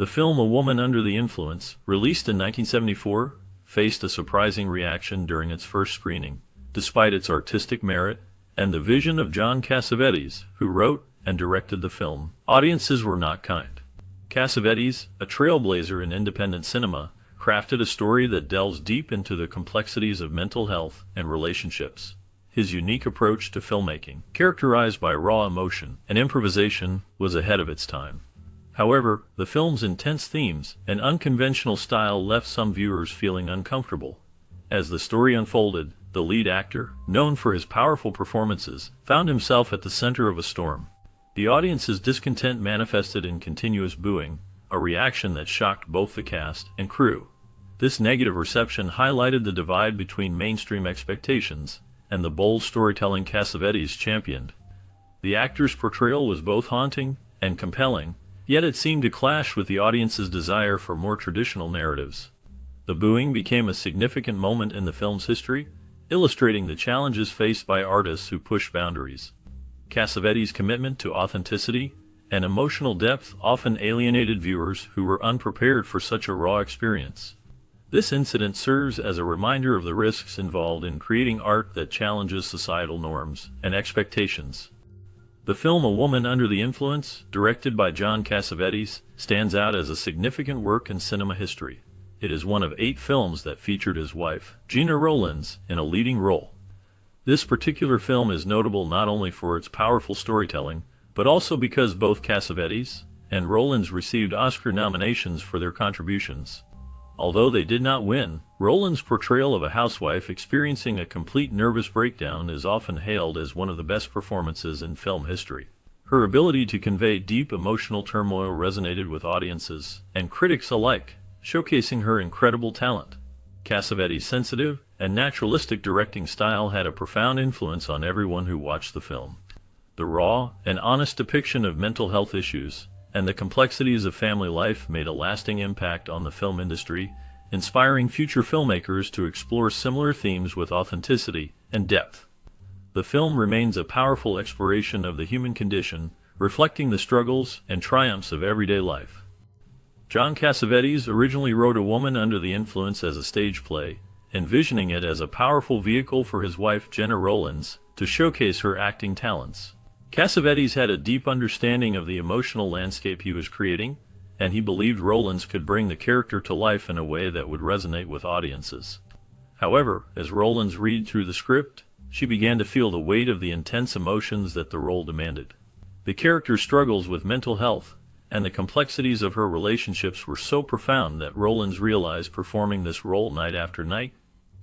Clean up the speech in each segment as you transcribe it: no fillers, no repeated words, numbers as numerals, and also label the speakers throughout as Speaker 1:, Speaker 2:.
Speaker 1: The film A Woman Under the Influence, released in 1974, faced a surprising reaction during its first screening, despite its artistic merit and the vision of John Cassavetes, who wrote and directed the film. Audiences were not kind. Cassavetes, a trailblazer in independent cinema, crafted a story that delves deep into the complexities of mental health and relationships. His unique approach to filmmaking, characterized by raw emotion and improvisation, was ahead of its time. However, the film's intense themes and unconventional style left some viewers feeling uncomfortable. As the story unfolded, the lead actor, known for his powerful performances, found himself at the center of a storm. The audience's discontent manifested in continuous booing, a reaction that shocked both the cast and crew. This negative reception highlighted the divide between mainstream expectations and the bold storytelling Cassavetes championed. The actor's portrayal was both haunting and compelling, yet it seemed to clash with the audience's desire for more traditional narratives. The booing became a significant moment in the film's history, illustrating the challenges faced by artists who push boundaries. Cassavetes' commitment to authenticity and emotional depth often alienated viewers who were unprepared for such a raw experience. This incident serves as a reminder of the risks involved in creating art that challenges societal norms and expectations. The film A Woman Under the Influence, directed by John Cassavetes, stands out as a significant work in cinema history. It is one of 8 films that featured his wife, Gena Rowlands, in a leading role. This particular film is notable not only for its powerful storytelling, but also because both Cassavetes and Rowlands received Oscar nominations for their contributions. Although they did not win, Rowlands' portrayal of a housewife experiencing a complete nervous breakdown is often hailed as one of the best performances in film history. Her ability to convey deep emotional turmoil resonated with audiences and critics alike, showcasing her incredible talent. Cassavetes' sensitive and naturalistic directing style had a profound influence on everyone who watched the film. The raw and honest depiction of mental health issues and the complexities of family life made a lasting impact on the film industry, inspiring future filmmakers to explore similar themes with authenticity and depth. The film remains a powerful exploration of the human condition, reflecting the struggles and triumphs of everyday life. John Cassavetes originally wrote A Woman Under the Influence as a stage play, envisioning it as a powerful vehicle for his wife Gena Rowlands to showcase her acting talents. Cassavetes had a deep understanding of the emotional landscape he was creating, and he believed Rowlands could bring the character to life in a way that would resonate with audiences. However, as Rowlands read through the script, she began to feel the weight of the intense emotions that the role demanded. The character's struggles with mental health and the complexities of her relationships were so profound that Rowlands realized performing this role night after night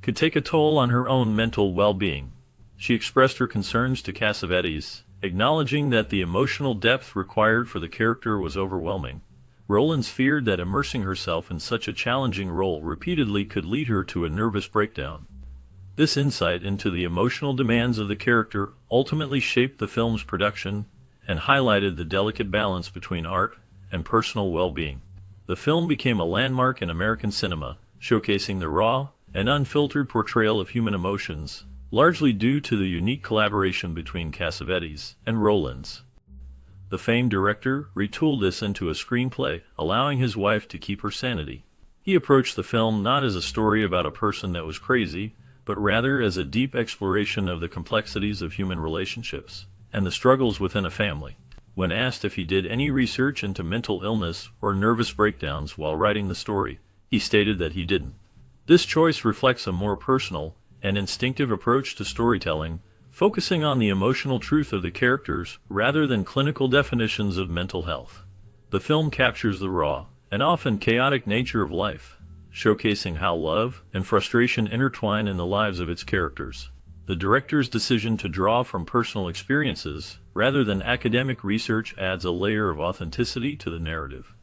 Speaker 1: could take a toll on her own mental well-being. She expressed her concerns to Cassavetes, acknowledging that the emotional depth required for the character was overwhelming. Rowlands feared that immersing herself in such a challenging role repeatedly could lead her to a nervous breakdown. This insight into the emotional demands of the character ultimately shaped the film's production and highlighted the delicate balance between art and personal well-being. The film became a landmark in American cinema, showcasing the raw and unfiltered portrayal of human emotions, largely due to the unique collaboration between Cassavetes and Rowlands. The famed director retooled this into a screenplay, allowing his wife to keep her sanity. He approached the film not as a story about a person that was crazy, but rather as a deep exploration of the complexities of human relationships and the struggles within a family. When asked if he did any research into mental illness or nervous breakdowns while writing the story, he stated that he didn't. This choice reflects a more personal and instinctive approach to storytelling, focusing on the emotional truth of the characters rather than clinical definitions of mental health. The film captures the raw and often chaotic nature of life, showcasing how love and frustration intertwine in the lives of its characters. The director's decision to draw from personal experiences rather than academic research adds a layer of authenticity to the narrative.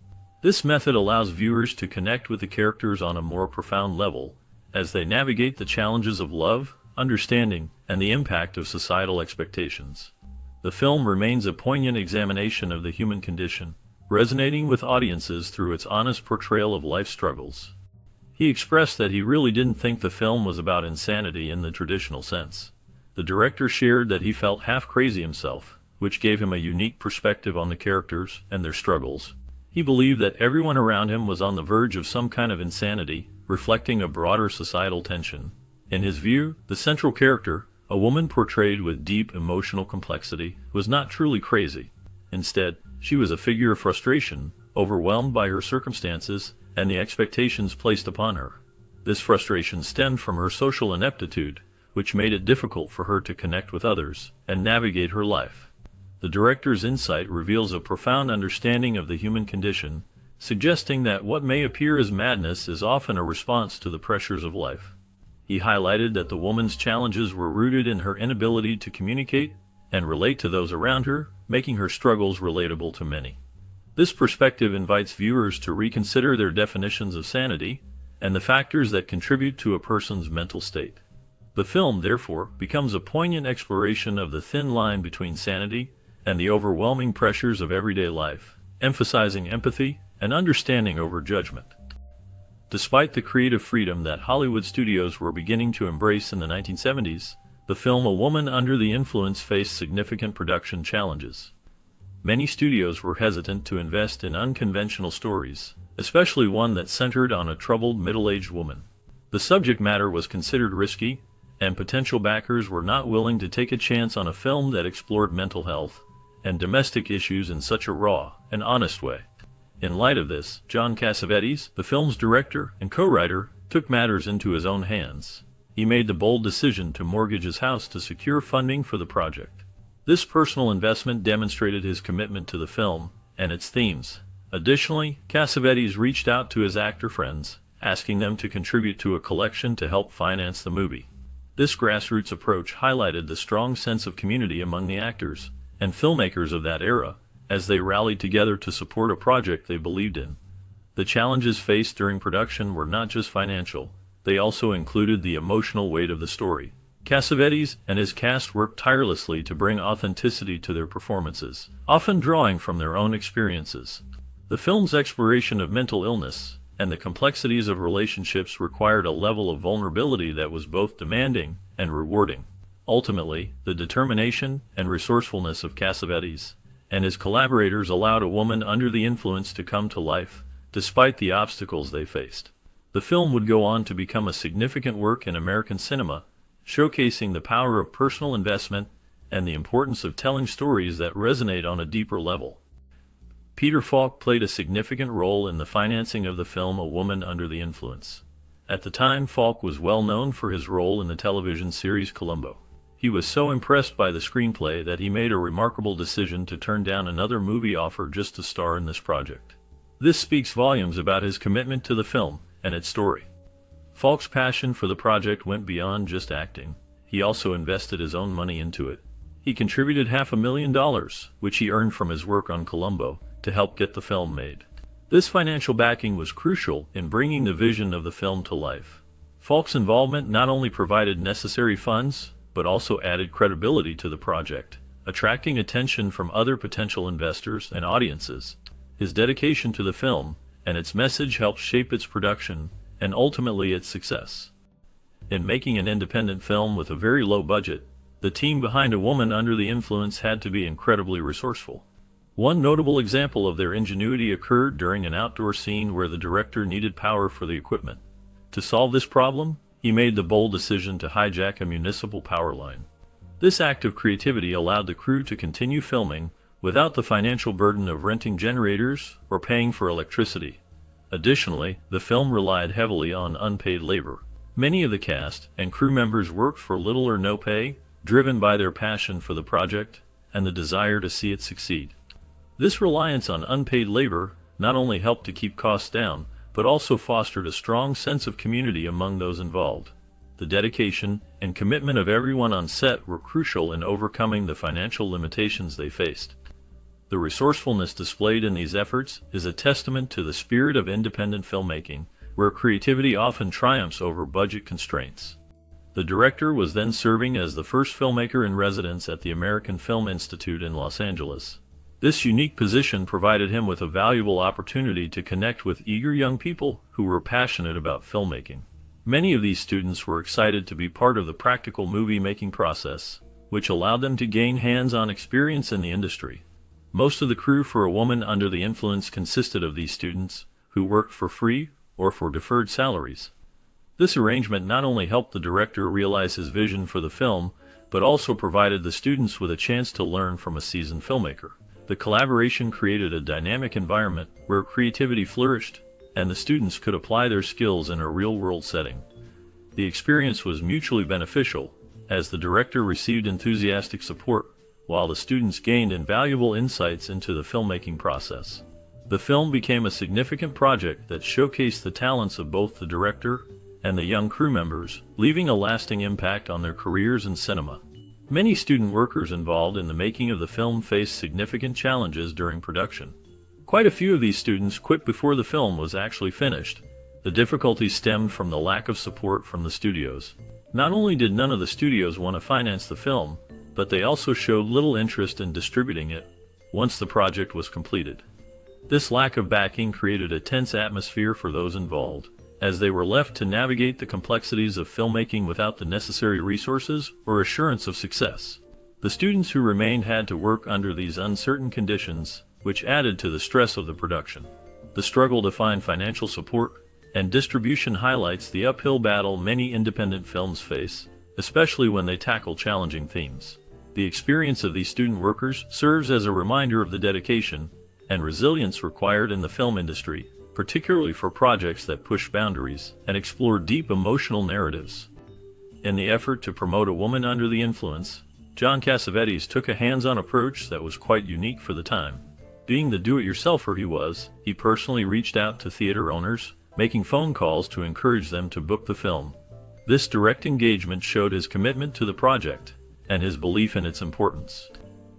Speaker 1: This method allows viewers to connect with the characters on a more profound level as they navigate the challenges of love, understanding, and the impact of societal expectations. The film remains a poignant examination of the human condition, resonating with audiences through its honest portrayal of life struggles. He expressed that he really didn't think the film was about insanity in the traditional sense. The director shared that he felt half crazy himself, which gave him a unique perspective on the characters and their struggles. He He believed that everyone around him was on the verge of some kind of insanity, reflecting a broader societal tension. In his view, the central character, a woman portrayed with deep emotional complexity, was not truly crazy. Instead, she was a figure of frustration, overwhelmed by her circumstances and the expectations placed upon her. This frustration stemmed from her social ineptitude, which made it difficult for her to connect with others and navigate her life. The director's insight reveals a profound understanding of the human condition, suggesting that what may appear as madness is often a response to the pressures of life. He highlighted that the woman's challenges were rooted in her inability to communicate and relate to those around her, making her struggles relatable to many. This perspective invites viewers to reconsider their definitions of sanity and the factors that contribute to a person's mental state. The film, therefore, becomes a poignant exploration of the thin line between sanity and the overwhelming pressures of everyday life, emphasizing empathy and understanding over judgment. Despite the creative freedom that Hollywood studios were beginning to embrace in the 1970s, the film A Woman Under the Influence faced significant production challenges. Many studios were hesitant to invest in unconventional stories, especially one that centered on a troubled middle-aged woman. The subject matter was considered risky, and potential backers were not willing to take a chance on a film that explored mental health and domestic issues in such a raw and honest way. In light of this, John Cassavetes, the film's director and co-writer, took matters into his own hands. He made the bold decision to mortgage his house to secure funding for the project. This personal investment demonstrated his commitment to the film and its themes. Additionally, Cassavetes reached out to his actor friends, asking them to contribute to a collection to help finance the movie. This grassroots approach highlighted the strong sense of community among the actors and filmmakers of that era, as they rallied together to support a project they believed in. The challenges faced during production were not just financial, they also included the emotional weight of the story. Cassavetes and his cast worked tirelessly to bring authenticity to their performances, often drawing from their own experiences. The film's exploration of mental illness and the complexities of relationships required a level of vulnerability that was both demanding and rewarding. Ultimately, the determination and resourcefulness of Cassavetes and his collaborators allowed A Woman Under the Influence to come to life, despite the obstacles they faced. The film would go on to become a significant work in American cinema, showcasing the power of personal investment and the importance of telling stories that resonate on a deeper level. Peter Falk played a significant role in the financing of the film A Woman Under the Influence. At the time, Falk was well known for his role in the television series Columbo. He was so impressed by the screenplay that he made a remarkable decision to turn down another movie offer just to star in this project. This speaks volumes about his commitment to the film and its story. Falk's passion for the project went beyond just acting. He also invested his own money into it. He contributed $500,000, which he earned from his work on Columbo, to help get the film made. This financial backing was crucial in bringing the vision of the film to life. Falk's involvement not only provided necessary funds, but also added credibility to the project, attracting attention from other potential investors and audiences. His dedication to the film and its message helped shape its production and ultimately its success. In making an independent film with a very low budget, the team behind A Woman Under the Influence had to be incredibly resourceful. One notable example of their ingenuity occurred during an outdoor scene where the director needed power for the equipment. To solve this problem, he made the bold decision to hijack a municipal power line. This act of creativity allowed the crew to continue filming without the financial burden of renting generators or paying for electricity. Additionally, the film relied heavily on unpaid labor. Many of the cast and crew members worked for little or no pay, driven by their passion for the project and the desire to see it succeed. This reliance on unpaid labor not only helped to keep costs down, but also fostered a strong sense of community among those involved. The dedication and commitment of everyone on set were crucial in overcoming the financial limitations they faced. The resourcefulness displayed in these efforts is a testament to the spirit of independent filmmaking, where creativity often triumphs over budget constraints. The director was then serving as the first filmmaker in residence at the American Film Institute in Los Angeles. This unique position provided him with a valuable opportunity to connect with eager young people who were passionate about filmmaking. Many of these students were excited to be part of the practical movie-making process, which allowed them to gain hands-on experience in the industry. Most of the crew for A Woman Under the Influence consisted of these students, who worked for free or for deferred salaries. This arrangement not only helped the director realize his vision for the film, but also provided the students with a chance to learn from a seasoned filmmaker. The collaboration created a dynamic environment where creativity flourished, and the students could apply their skills in a real-world setting. The experience was mutually beneficial, as the director received enthusiastic support, while the students gained invaluable insights into the filmmaking process. The film became a significant project that showcased the talents of both the director and the young crew members, leaving a lasting impact on their careers in cinema. Many student workers involved in the making of the film faced significant challenges during production. Quite a few of these students quit before the film was actually finished. The difficulties stemmed from the lack of support from the studios. Not only did none of the studios want to finance the film, but they also showed little interest in distributing it once the project was completed. This lack of backing created a tense atmosphere for those involved, as they were left to navigate the complexities of filmmaking without the necessary resources or assurance of success. The students who remained had to work under these uncertain conditions, which added to the stress of the production. The struggle to find financial support and distribution highlights the uphill battle many independent films face, especially when they tackle challenging themes. The experience of these student workers serves as a reminder of the dedication and resilience required in the film industry, particularly for projects that push boundaries and explore deep emotional narratives. In the effort to promote A Woman Under the Influence, John Cassavetes took a hands-on approach that was quite unique for the time. Being the do-it-yourselfer he was, he personally reached out to theater owners, making phone calls to encourage them to book the film. This direct engagement showed his commitment to the project and his belief in its importance.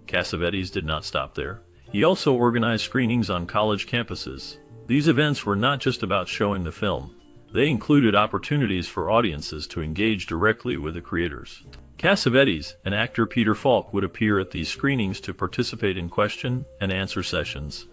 Speaker 1: Cassavetes did not stop there. He also organized screenings on college campuses. These events were not just about showing the film. They included opportunities for audiences to engage directly with the creators. Cassavetes and actor Peter Falk would appear at these screenings to participate in question and answer sessions.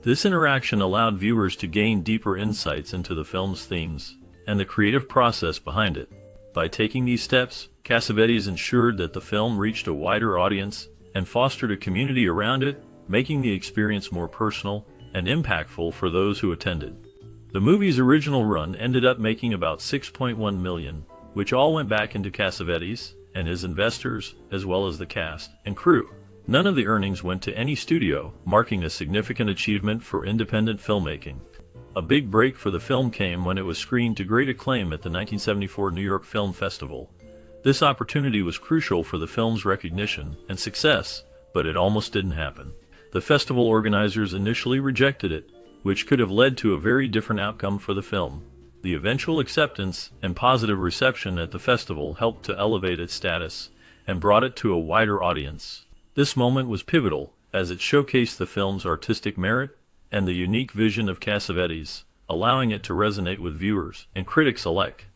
Speaker 1: This interaction allowed viewers to gain deeper insights into the film's themes and the creative process behind it. By taking these steps, Cassavetes ensured that the film reached a wider audience and fostered a community around it, making the experience more personal and impactful for those who attended. The movie's original run ended up making about $6.1 million, which all went back into Cassavetes and his investors, as well as the cast and crew. None of the earnings went to any studio, marking a significant achievement for independent filmmaking. A big break for the film came when it was screened to great acclaim at the 1974 New York Film Festival. This opportunity was crucial for the film's recognition and success, but it almost didn't happen. The festival organizers initially rejected it, which could have led to a very different outcome for the film. The eventual acceptance and positive reception at the festival helped to elevate its status and brought it to a wider audience. This moment was pivotal, as it showcased the film's artistic merit and the unique vision of Cassavetes, allowing it to resonate with viewers and critics alike.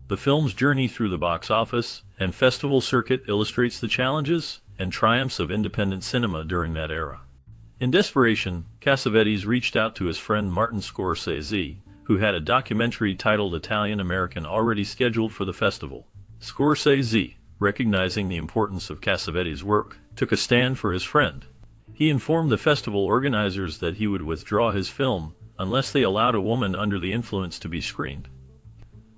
Speaker 1: The film's journey through the box office and festival circuit illustrates the challenges and triumphs of independent cinema during that era. In desperation, Cassavetes reached out to his friend Martin Scorsese, who had a documentary titled Italian American already scheduled for the festival. Scorsese, recognizing the importance of Cassavetes' work, took a stand for his friend. He informed the festival organizers that he would withdraw his film unless they allowed A Woman Under the Influence to be screened.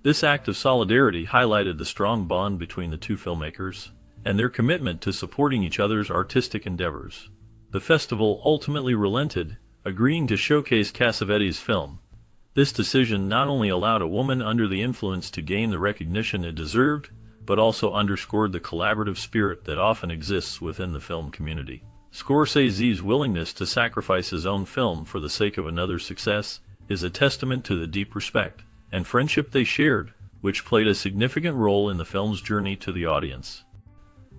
Speaker 1: This act of solidarity highlighted the strong bond between the two filmmakers and their commitment to supporting each other's artistic endeavors. The festival ultimately relented, agreeing to showcase Cassavetes' film. This decision not only allowed A Woman Under the Influence to gain the recognition it deserved, but also underscored the collaborative spirit that often exists within the film community. Scorsese's willingness to sacrifice his own film for the sake of another's success is a testament to the deep respect and friendship they shared, which played a significant role in the film's journey to the audience.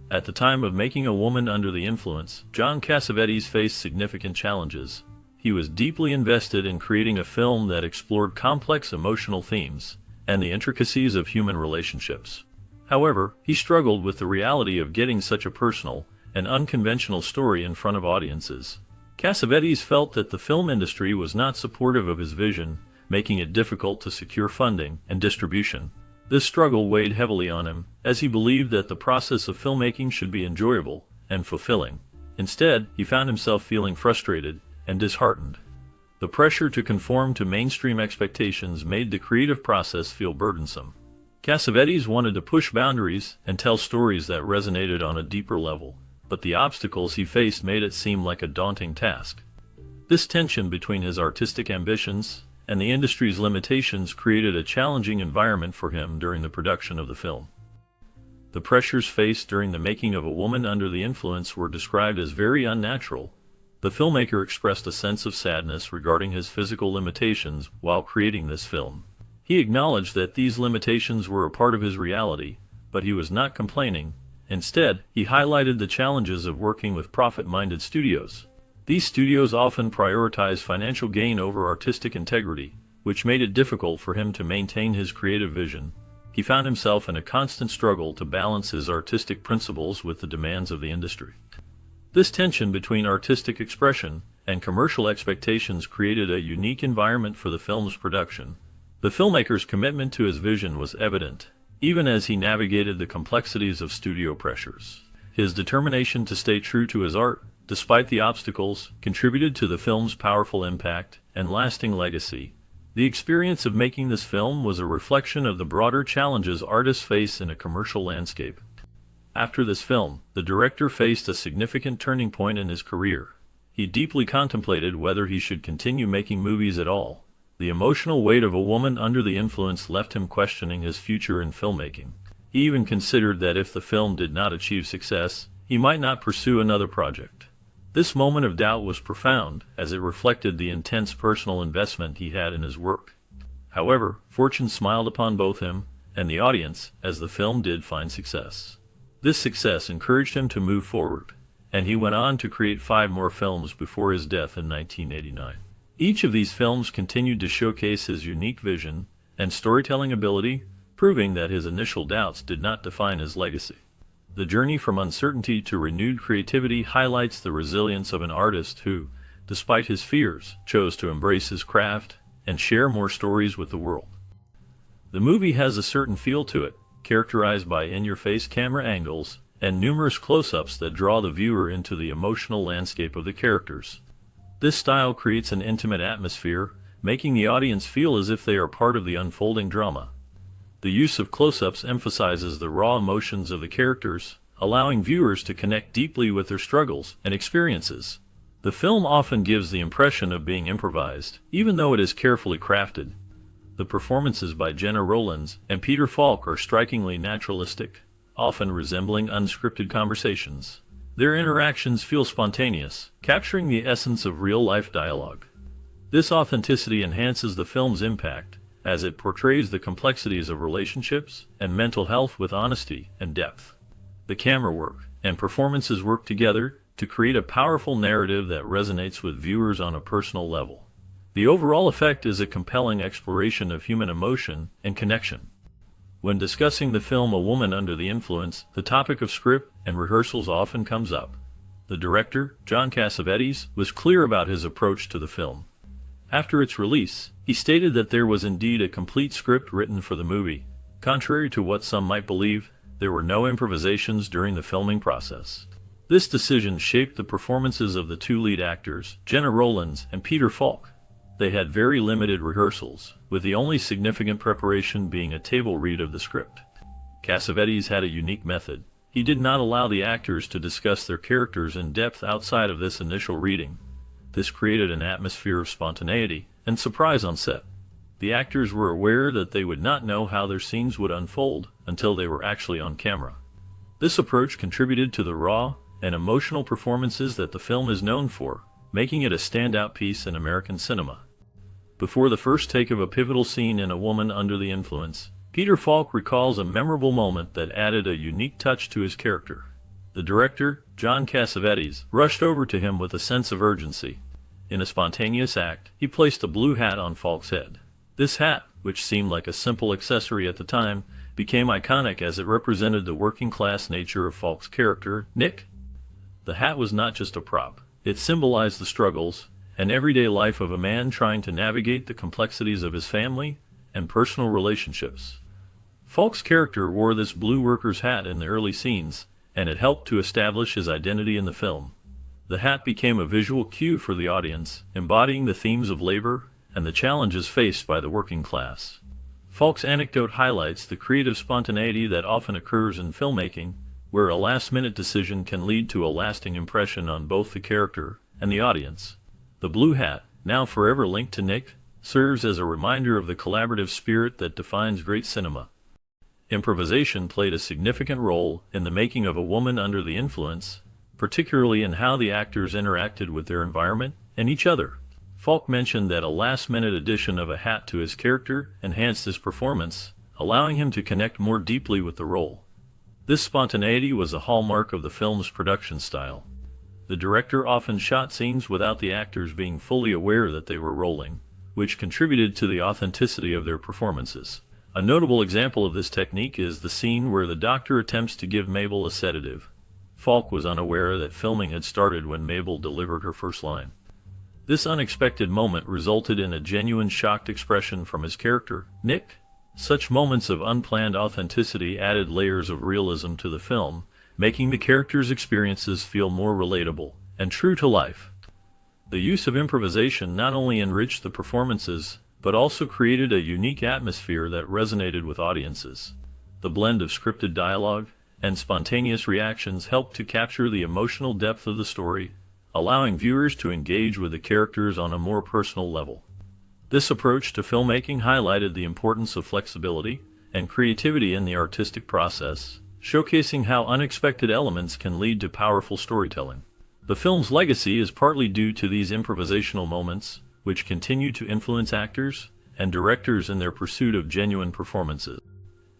Speaker 1: At the time of making A Woman Under the Influence, John Cassavetes faced significant challenges. He was deeply invested in creating a film that explored complex emotional themes and the intricacies of human relationships. However, he struggled with the reality of getting such a personal and unconventional story in front of audiences. Cassavetes felt that the film industry was not supportive of his vision, making it difficult to secure funding and distribution. This struggle weighed heavily on him, as he believed that the process of filmmaking should be enjoyable and fulfilling. Instead, he found himself feeling frustrated and disheartened. The pressure to conform to mainstream expectations made the creative process feel burdensome. Cassavetes wanted to push boundaries and tell stories that resonated on a deeper level, but the obstacles he faced made it seem like a daunting task. This tension between his artistic ambitions and the industry's limitations created a challenging environment for him during the production of the film. The pressures faced during the making of A Woman Under the Influence were described as very unnatural. The filmmaker expressed a sense of sadness regarding his physical limitations while creating this film. He acknowledged that these limitations were a part of his reality, but he was not complaining. Instead, he highlighted the challenges of working with profit-minded studios. These studios often prioritize financial gain over artistic integrity, which made it difficult for him to maintain his creative vision. He found himself in a constant struggle to balance his artistic principles with the demands of the industry. This tension between artistic expression and commercial expectations created a unique environment for the film's production. The filmmaker's commitment to his vision was evident, even as he navigated the complexities of studio pressures. His determination to stay true to his art, despite the obstacles, contributed to the film's powerful impact and lasting legacy. The experience of making this film was a reflection of the broader challenges artists face in a commercial landscape. After this film, the director faced a significant turning point in his career. He deeply contemplated whether he should continue making movies at all. The emotional weight of A Woman Under the Influence left him questioning his future in filmmaking. He even considered that if the film did not achieve success, he might not pursue another project. This moment of doubt was profound, as it reflected the intense personal investment he had in his work. However, fortune smiled upon both him and the audience as the film did find success. This success encouraged him to move forward, and he went on to create 5 more films before his death in 1989. Each of these films continued to showcase his unique vision and storytelling ability, proving that his initial doubts did not define his legacy. The journey from uncertainty to renewed creativity highlights the resilience of an artist who, despite his fears, chose to embrace his craft and share more stories with the world. The movie has a certain feel to it, characterized by in-your-face camera angles and numerous close-ups that draw the viewer into the emotional landscape of the characters. This style creates an intimate atmosphere, making the audience feel as if they are part of the unfolding drama. The use of close-ups emphasizes the raw emotions of the characters, allowing viewers to connect deeply with their struggles and experiences. The film often gives the impression of being improvised, even though it is carefully crafted. The performances by Gena Rowlands and Peter Falk are strikingly naturalistic, often resembling unscripted conversations. Their interactions feel spontaneous, capturing the essence of real-life dialogue. This authenticity enhances the film's impact, as it portrays the complexities of relationships and mental health with honesty and depth. The camera work and performances work together to create a powerful narrative that resonates with viewers on a personal level. The overall effect is a compelling exploration of human emotion and connection. When discussing the film A Woman Under the Influence, the topic of script and rehearsals often comes up. The director, John Cassavetes, was clear about his approach to the film. After its release, he stated that there was indeed a complete script written for the movie. Contrary to what some might believe, there were no improvisations during the filming process. This decision shaped the performances of the 2 lead actors, Gena Rowlands and Peter Falk. They had very limited rehearsals, with the only significant preparation being a table read of the script. Cassavetes had a unique method. He did not allow the actors to discuss their characters in depth outside of this initial reading. This created an atmosphere of spontaneity and surprise on set. The actors were aware that they would not know how their scenes would unfold until they were actually on camera. This approach contributed to the raw and emotional performances that the film is known for, making it a standout piece in American cinema. Before the first take of a pivotal scene in A Woman Under the Influence, Peter Falk recalls a memorable moment that added a unique touch to his character. The director, John Cassavetes, rushed over to him with a sense of urgency. In a spontaneous act, he placed a blue hat on Falk's head. This hat, which seemed like a simple accessory at the time, became iconic as it represented the working-class nature of Falk's character, Nick. The hat was not just a prop. It symbolized the struggles and everyday life of a man trying to navigate the complexities of his family and personal relationships. Falk's character wore this blue worker's hat in the early scenes, and it helped to establish his identity in the film. The hat became a visual cue for the audience, embodying the themes of labor and the challenges faced by the working class. Falk's anecdote highlights the creative spontaneity that often occurs in filmmaking, where a last-minute decision can lead to a lasting impression on both the character and the audience. The blue hat, now forever linked to Nick, serves as a reminder of the collaborative spirit that defines great cinema. Improvisation played a significant role in the making of A Woman Under the Influence, particularly in how the actors interacted with their environment and each other. Falk mentioned that a last-minute addition of a hat to his character enhanced his performance, allowing him to connect more deeply with the role. This spontaneity was a hallmark of the film's production style. The director often shot scenes without the actors being fully aware that they were rolling, which contributed to the authenticity of their performances. A notable example of this technique is the scene where the doctor attempts to give Mabel a sedative. Falk was unaware that filming had started when Mabel delivered her first line. This unexpected moment resulted in a genuine shocked expression from his character, Nick. Such moments of unplanned authenticity added layers of realism to the film, making the characters' experiences feel more relatable and true to life. The use of improvisation not only enriched the performances, but also created a unique atmosphere that resonated with audiences. The blend of scripted dialogue and spontaneous reactions helped to capture the emotional depth of the story, allowing viewers to engage with the characters on a more personal level. This approach to filmmaking highlighted the importance of flexibility and creativity in the artistic process, showcasing how unexpected elements can lead to powerful storytelling. The film's legacy is partly due to these improvisational moments, which continue to influence actors and directors in their pursuit of genuine performances.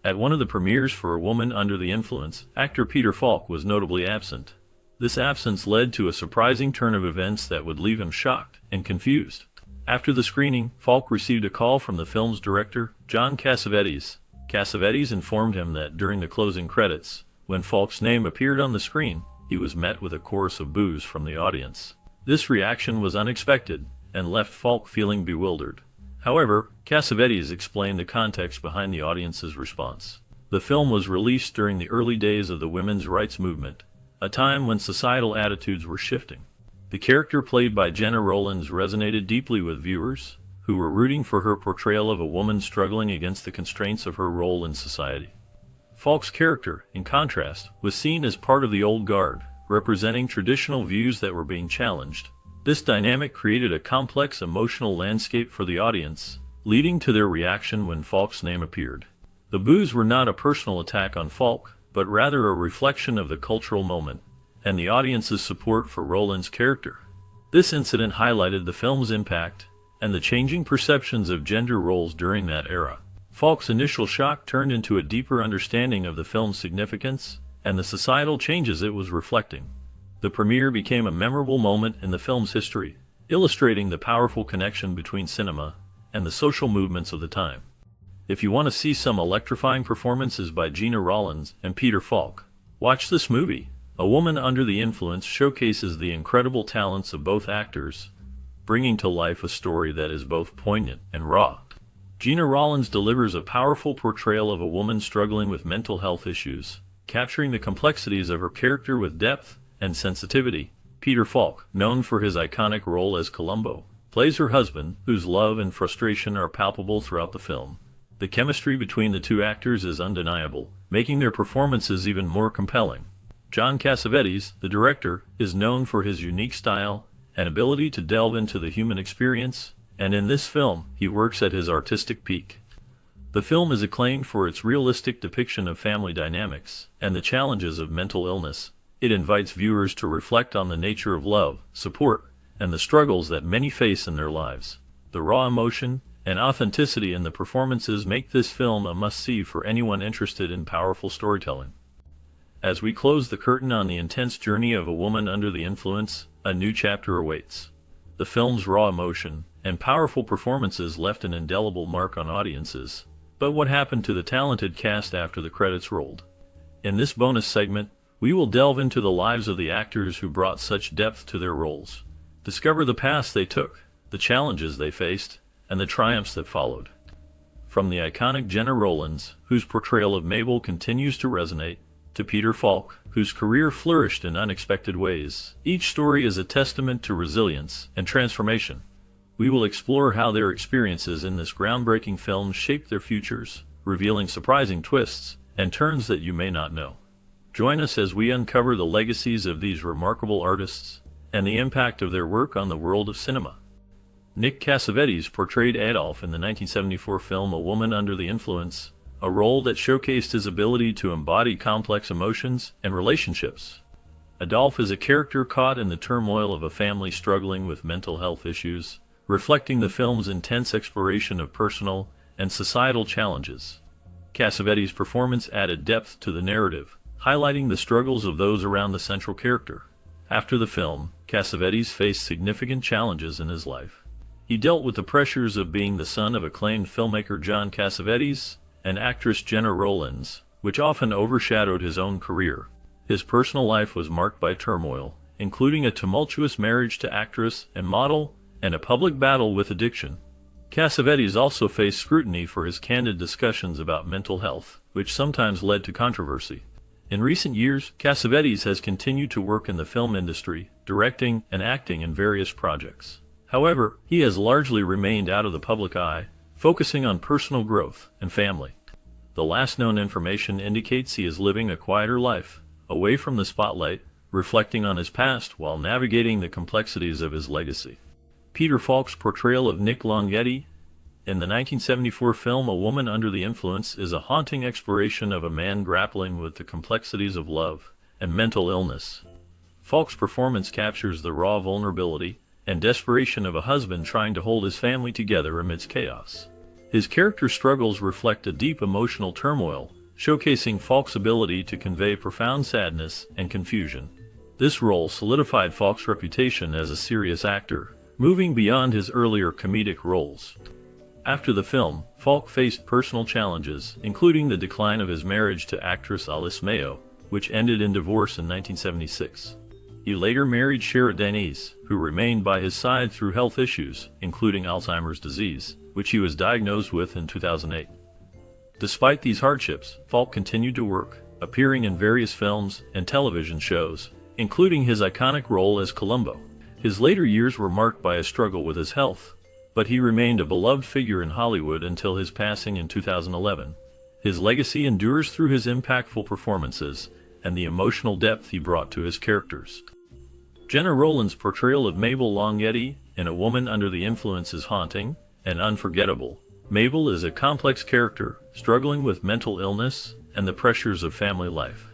Speaker 1: At one of the premieres for A Woman Under the Influence, actor Peter Falk was notably absent. This absence led to a surprising turn of events that would leave him shocked and confused. After the screening, Falk received a call from the film's director, John Cassavetes. Cassavetes informed him that during the closing credits, when Falk's name appeared on the screen, he was met with a chorus of boos from the audience. This reaction was unexpected and left Falk feeling bewildered. However, Cassavetes explained the context behind the audience's response. The film was released during the early days of the women's rights movement, a time when societal attitudes were shifting. The character played by Gena Rowlands resonated deeply with viewers, who were rooting for her portrayal of a woman struggling against the constraints of her role in society. Falk's character, in contrast, was seen as part of the old guard, representing traditional views that were being challenged. This dynamic created a complex emotional landscape for the audience, leading to their reaction when Falk's name appeared. The boos were not a personal attack on Falk, but rather a reflection of the cultural moment and the audience's support for Rowland's character. This incident highlighted the film's impact and the changing perceptions of gender roles during that era. Falk's initial shock turned into a deeper understanding of the film's significance and the societal changes it was reflecting. The premiere became a memorable moment in the film's history, illustrating the powerful connection between cinema and the social movements of the time. If you want to see some electrifying performances by Gena Rowlands and Peter Falk, watch this movie. A Woman Under the Influence showcases the incredible talents of both actors, bringing to life a story that is both poignant and raw. Gena Rowlands delivers a powerful portrayal of a woman struggling with mental health issues, capturing the complexities of her character with depth and sensitivity. Peter Falk, known for his iconic role as Columbo, plays her husband, whose love and frustration are palpable throughout the film. The chemistry between the two actors is undeniable, making their performances even more compelling. John Cassavetes, the director, is known for his unique style and ability to delve into the human experience, and in this film, he works at his artistic peak. The film is acclaimed for its realistic depiction of family dynamics and the challenges of mental illness. It invites viewers to reflect on the nature of love, support, and the struggles that many face in their lives. The raw emotion and authenticity in the performances make this film a must-see for anyone interested in powerful storytelling. As we close the curtain on the intense journey of A Woman Under the Influence, a new chapter awaits. The film's raw emotion and powerful performances left an indelible mark on audiences. But what happened to the talented cast after the credits rolled? In this bonus segment, we will delve into the lives of the actors who brought such depth to their roles. Discover the paths they took, the challenges they faced, and the triumphs that followed. From the iconic Gena Rowlands, whose portrayal of Mabel continues to resonate, to Peter Falk, whose career flourished in unexpected ways. Each story is a testament to resilience and transformation. We will explore how their experiences in this groundbreaking film shaped their futures, revealing surprising twists and turns that you may not know. Join us as we uncover the legacies of these remarkable artists and the impact of their work on the world of cinema. Nick Cassavetes portrayed Adolf in the 1974 film A Woman Under the Influence, a role that showcased his ability to embody complex emotions and relationships. Adolf is a character caught in the turmoil of a family struggling with mental health issues, reflecting the film's intense exploration of personal and societal challenges. Cassavetes' performance added depth to the narrative, highlighting the struggles of those around the central character. After the film, Cassavetes faced significant challenges in his life. He dealt with the pressures of being the son of acclaimed filmmaker John Cassavetes and actress Gena Rowlands, which often overshadowed his own career. His personal life was marked by turmoil, including a tumultuous marriage to actress and model, and a public battle with addiction. Cassavetes also faced scrutiny for his candid discussions about mental health, which sometimes led to controversy. In recent years, Cassavetes has continued to work in the film industry, directing and acting in various projects. However, he has largely remained out of the public eye, focusing on personal growth and family. The last known information indicates he is living a quieter life, away from the spotlight, reflecting on his past while navigating the complexities of his legacy. Peter Falk's portrayal of Nick Longetti in the 1974 film A Woman Under the Influence is a haunting exploration of a man grappling with the complexities of love and mental illness. Falk's performance captures the raw vulnerability and desperation of a husband trying to hold his family together amidst chaos. His character struggles reflect a deep emotional turmoil, showcasing Falk's ability to convey profound sadness and confusion. This role solidified Falk's reputation as a serious actor, moving beyond his earlier comedic roles. After the film, Falk faced personal challenges, including the decline of his marriage to actress Alice Mayo, which ended in divorce in 1976. He later married Shara Denise, who remained by his side through health issues, including Alzheimer's disease, which he was diagnosed with in 2008. Despite these hardships, Falk continued to work, appearing in various films and television shows, including his iconic role as Columbo. His later years were marked by a struggle with his health, but he remained a beloved figure in Hollywood until his passing in 2011. His legacy endures through his impactful performances and the emotional depth he brought to his characters. Gena Rowlands' portrayal of Mabel Longetti in A Woman Under the Influence is haunting and unforgettable. Mabel is a complex character, struggling with mental illness and the pressures of family life.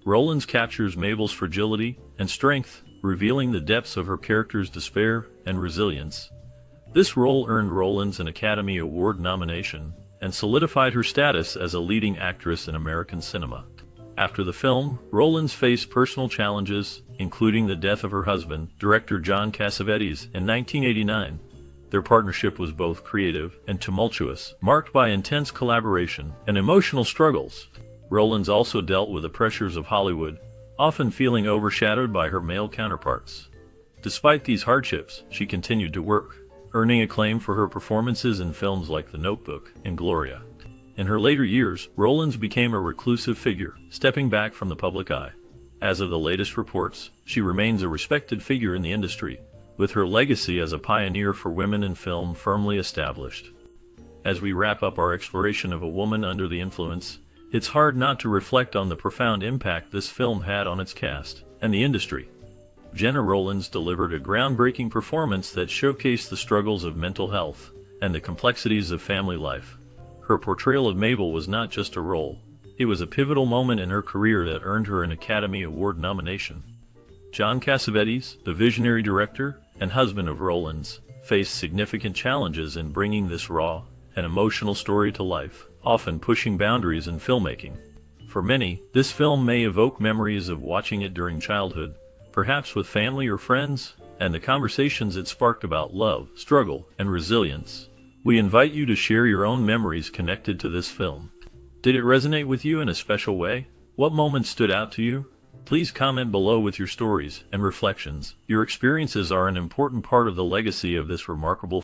Speaker 1: Rowlands captures Mabel's fragility and strength, revealing the depths of her character's despair and resilience. This role earned Rowlands an Academy Award nomination and solidified her status as a leading actress in American cinema. After the film, Rowlands faced personal challenges, including the death of her husband, director John Cassavetes, in 1989. Their partnership was both creative and tumultuous, marked by intense collaboration and emotional struggles. Rowlands also dealt with the pressures of Hollywood, often feeling overshadowed by her male counterparts. Despite these hardships, she continued to work, earning acclaim for her performances in films like The Notebook and Gloria. In her later years, Rowlands became a reclusive figure, stepping back from the public eye. As of the latest reports, she remains a respected figure in the industry, with her legacy as a pioneer for women in film firmly established. As we wrap up our exploration of A Woman Under the Influence, it's hard not to reflect on the profound impact this film had on its cast and the industry. Gena Rowlands delivered a groundbreaking performance that showcased the struggles of mental health and the complexities of family life. Her portrayal of Mabel was not just a role, it was a pivotal moment in her career that earned her an Academy Award nomination. John Cassavetes, the visionary director and husband of Rowlands, faced significant challenges in bringing this raw and emotional story to life, often pushing boundaries in filmmaking. For many, this film may evoke memories of watching it during childhood, perhaps with family or friends, and the conversations it sparked about love, struggle, and resilience. We invite you to share your own memories connected to this film. Did it resonate with you in a special way? What moments stood out to you? Please comment below with your stories and reflections. Your experiences are an important part of the legacy of this remarkable